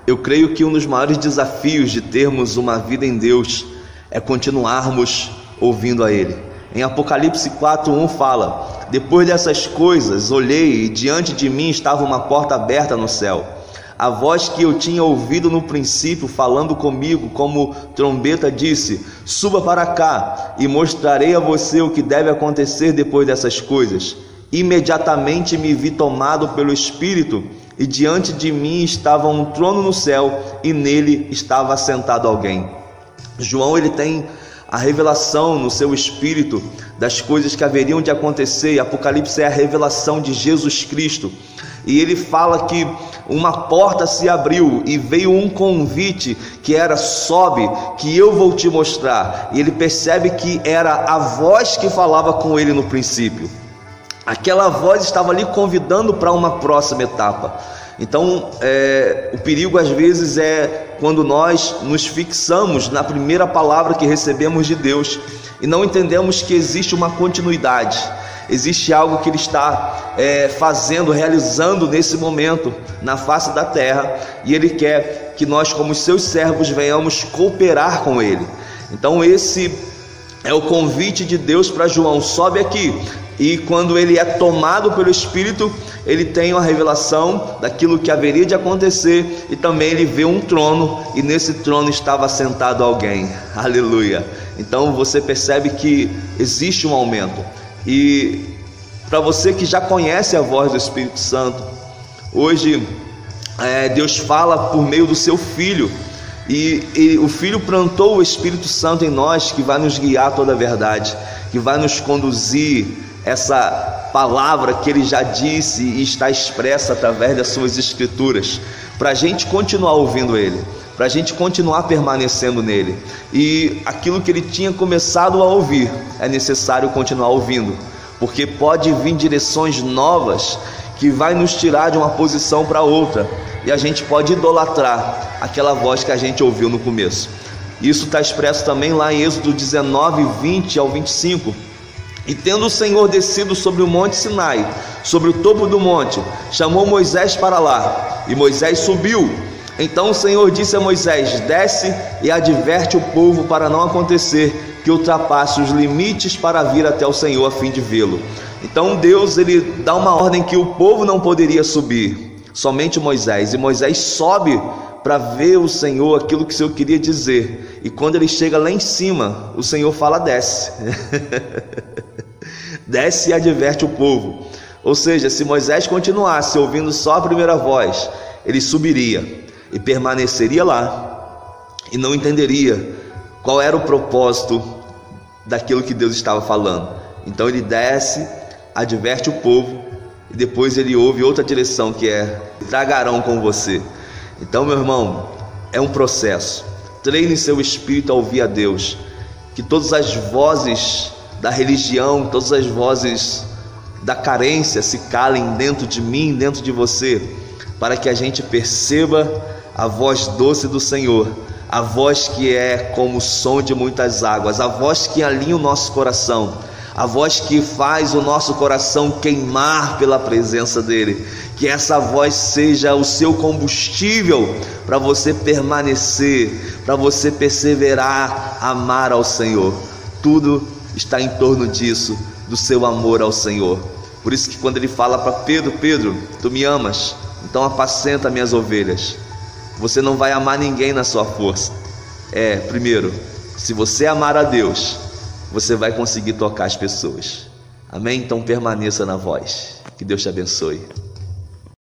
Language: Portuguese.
eu creio que um dos maiores desafios de termos uma vida em Deus é continuarmos ouvindo a Ele. Em Apocalipse 4:1 fala: depois dessas coisas olhei e diante de mim estava uma porta aberta no céu. A voz que eu tinha ouvido no princípio falando comigo como trombeta disse: suba para cá e mostrarei a você o que deve acontecer depois dessas coisas. Imediatamente me vi tomado pelo Espírito e diante de mim estava um trono no céu e nele estava assentado alguém. João, ele tem a revelação no seu espírito das coisas que haveriam de acontecer, e Apocalipse é a revelação de Jesus Cristo, e ele fala que uma porta se abriu e veio um convite que era: sobe que eu vou te mostrar. E ele percebe que era a voz que falava com ele no princípio. Aquela voz estava ali convidando para uma próxima etapa. Então, o perigo às vezes é quando nós nos fixamos na primeira palavra que recebemos de Deus e não entendemos que existe uma continuidade, existe algo que Ele está fazendo, realizando nesse momento na face da terra, e Ele quer que nós, como seus servos, venhamos cooperar com Ele. Então esse é o convite de Deus para João: sobe aqui. E quando ele é tomado pelo Espírito, ele tem uma revelação daquilo que haveria de acontecer, e também ele vê um trono, e nesse trono estava sentado alguém. Aleluia! Então você percebe que existe um aumento. E para você que já conhece a voz do Espírito Santo, hoje Deus fala por meio do seu Filho, e o Filho plantou o Espírito Santo em nós, que vai nos guiar a toda a verdade, que vai nos conduzir essa palavra que Ele já disse e está expressa através das suas escrituras, para a gente continuar ouvindo Ele, para a gente continuar permanecendo nele. E aquilo que Ele tinha começado a ouvir, é necessário continuar ouvindo, porque pode vir direções novas que vai nos tirar de uma posição para outra, e a gente pode idolatrar aquela voz que a gente ouviu no começo. Isso está expresso também lá em Êxodo 19, 20 ao 25. E tendo o Senhor descido sobre o monte Sinai, sobre o topo do monte, chamou Moisés para lá, e Moisés subiu. Então o Senhor disse a Moisés: desce e adverte o povo para não acontecer que ultrapasse os limites para vir até o Senhor a fim de vê-lo. Então Deus, ele dá uma ordem que o povo não poderia subir, somente Moisés. E Moisés sobe para ver o Senhor, aquilo que o Senhor queria dizer. E quando ele chega lá em cima, o Senhor fala: desce. Desce e adverte o povo. Ou seja, se Moisés continuasse ouvindo só a primeira voz, ele subiria e permaneceria lá e não entenderia qual era o propósito daquilo que Deus estava falando. Então ele desce, adverte o povo, e depois ele ouve outra direção, que é: tragarão com você. Então, meu irmão, é um processo. Treine seu espírito a ouvir a Deus, que todas as vozes da religião, todas as vozes da carência se calem dentro de mim, dentro de você, para que a gente perceba a voz doce do Senhor, a voz que é como o som de muitas águas, a voz que alinha o nosso coração, a voz que faz o nosso coração queimar pela presença dEle. Que essa voz seja o seu combustível para você permanecer, para você perseverar, amar ao Senhor. Tudo está em torno disso, do seu amor ao Senhor. Por isso que quando ele fala para Pedro: Pedro, tu me amas, então apacenta minhas ovelhas. Você não vai amar ninguém na sua força. Primeiro, se você amar a Deus, você vai conseguir tocar as pessoas. Amém? Então permaneça na voz. Que Deus te abençoe.